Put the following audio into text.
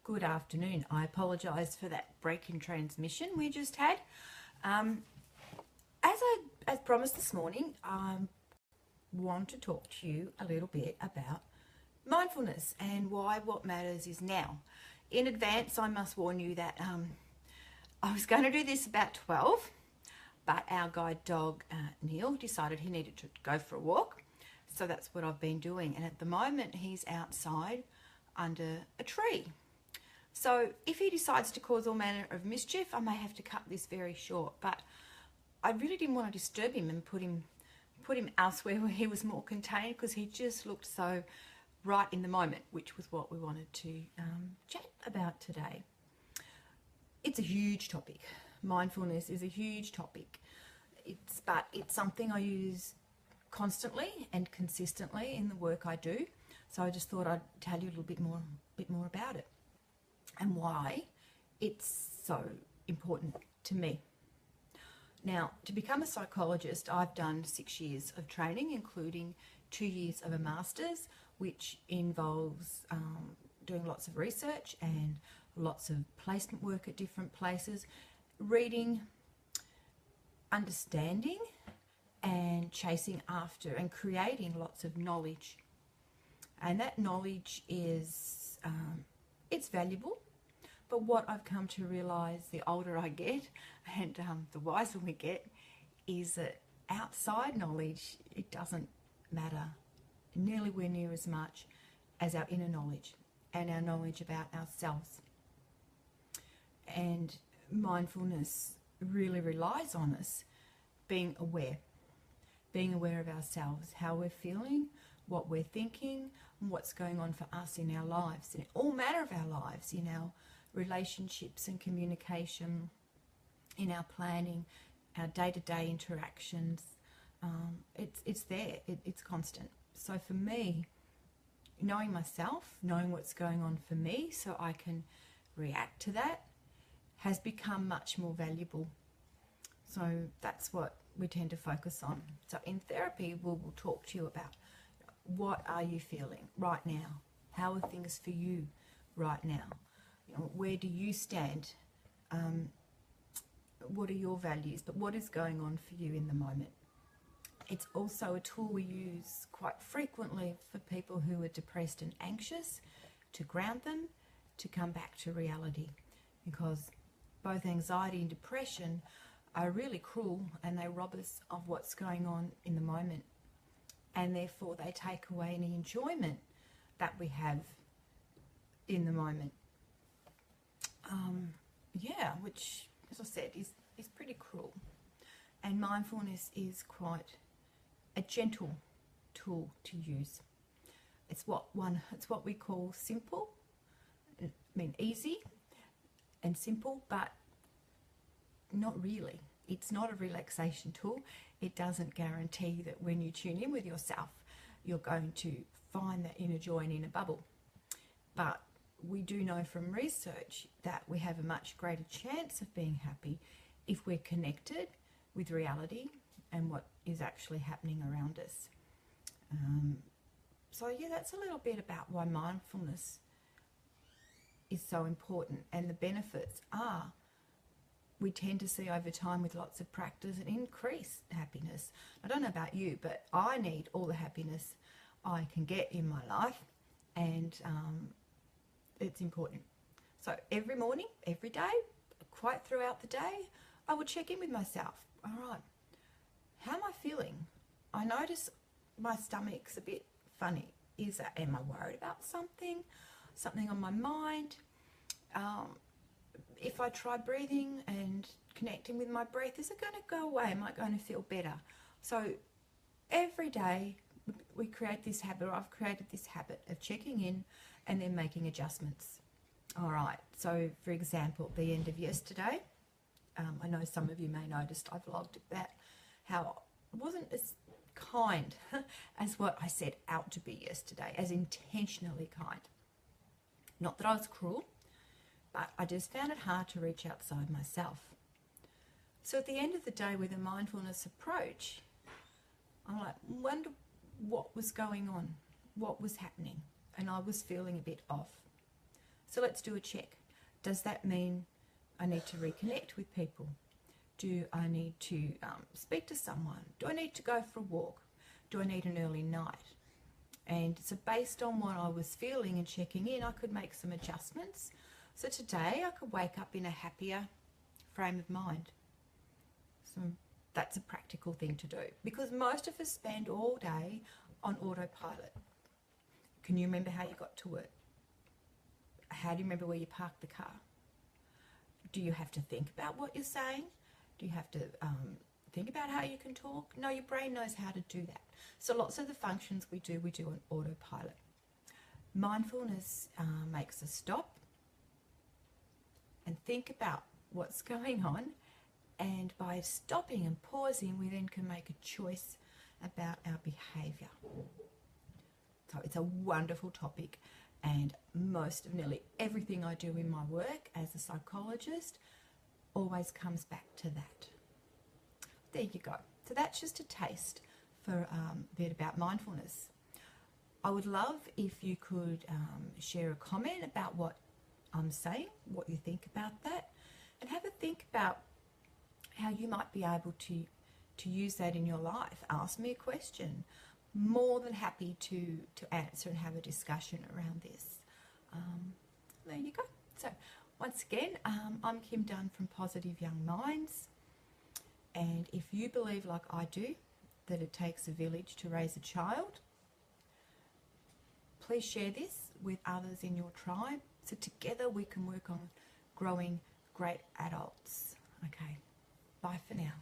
Good afternoon. I apologise for that break in transmission we just had. As promised this morning, I want to talk to you a little bit about mindfulness and why what matters is now. In advance, I must warn you that I was going to do this about 12, but our guide dog, Neil, decided he needed to go for a walk. So that's what I've been doing. And at the moment, he's outside under a tree. So if he decides to cause all manner of mischief, I may have to cut this very short. But I really didn't want to disturb him and put him elsewhere where he was more contained, because he just looked so right in the moment, which was what we wanted to chat about today. It's a huge topic. Mindfulness is a huge topic. But it's something I use constantly and consistently in the work I do. So I just thought I'd tell you a little bit more about it and why it's so important to me. Now, to become a psychologist, I've done 6 years of training, including 2 years of a master's, which involves doing lots of research and lots of placement work at different places, reading, understanding, and chasing after and creating lots of knowledge. And that knowledge is, it's valuable. But what I've come to realise the older I get and the wiser we get is that outside knowledge, it doesn't matter nearly near as much as our inner knowledge and our knowledge about ourselves. And mindfulness really relies on us being aware of ourselves, how we're feeling, what we're thinking, and what's going on for us in our lives, in all manner of our lives, in our relationships and communication, in our planning, our day-to-day interactions. It's there, it's constant. So for me, knowing myself, knowing what's going on for me so I can react to that, has become much more valuable. So that's what we tend to focus on. So in therapy, we'll talk to you about what are you feeling right now? How are things for you right now? Where do you stand? What are your values? But what is going on for you in the moment? It's also a tool we use quite frequently for people who are depressed and anxious, to ground them, to come back to reality. Because both anxiety and depression are really cruel, and they rob us of what's going on in the moment. And therefore they take away any enjoyment that we have in the moment. Which, as I said, is pretty cruel. And mindfulness is quite a gentle tool to use. It's what we call simple, easy and simple, but not really. It's not a relaxation tool. It doesn't guarantee that when you tune in with yourself, you're going to find that inner joy and inner bubble. But we do know from research that we have a much greater chance of being happy if we're connected with reality and what is actually happening around us. That's a little bit about why mindfulness is so important. And the benefits are, we tend to see over time with lots of practice an increased happiness. I don't know about you, but I need all the happiness I can get in my life, and it's important. So every morning, every day, quite throughout the day, I would check in with myself. All right, how am I feeling? I notice my stomach's a bit funny. Am I worried about something on my mind? If I try breathing and connecting with my breath, is it going to go away? Am I going to feel better? So every day we create this habit, or I've created this habit of checking in and then making adjustments. All right, so for example, at the end of yesterday, I know some of you may notice I vlogged that, how it wasn't as kind as what I set out to be yesterday, as intentionally kind. Not that I was cruel, but I just found it hard to reach outside myself. So at the end of the day, with a mindfulness approach, I'm like, wonder what was going on, what was happening, and I was feeling a bit off. So let's do a check. Does that mean I need to reconnect with people? Do I need to speak to someone? Do I need to go for a walk? Do I need an early night? And so based on what I was feeling and checking in, I could make some adjustments. So today I could wake up in a happier frame of mind. So that's a practical thing to do, because most of us spend all day on autopilot. Can you remember how you got to work? How do you remember where you parked the car? Do you have to think about what you're saying? Do you have to think about how you can talk? No, your brain knows how to do that. So lots of the functions we do on autopilot. Mindfulness makes us stop and think about what's going on, and by stopping and pausing, we then can make a choice about our behaviour. So it's a wonderful topic, and most of nearly everything I do in my work as a psychologist always comes back to that. There you go. So that's just a taste for a bit about mindfulness. I would love if you could share a comment about what I'm saying, what you think about that, and have a think about how you might be able to use that in your life. Ask me a question. More than happy to answer and have a discussion around this. There you go. So once again, I'm Kim Dunn from Positive Young Minds, and if you believe like I do that it takes a village to raise a child, please share this with others in your tribe so together we can work on growing great adults. Okay, bye for now.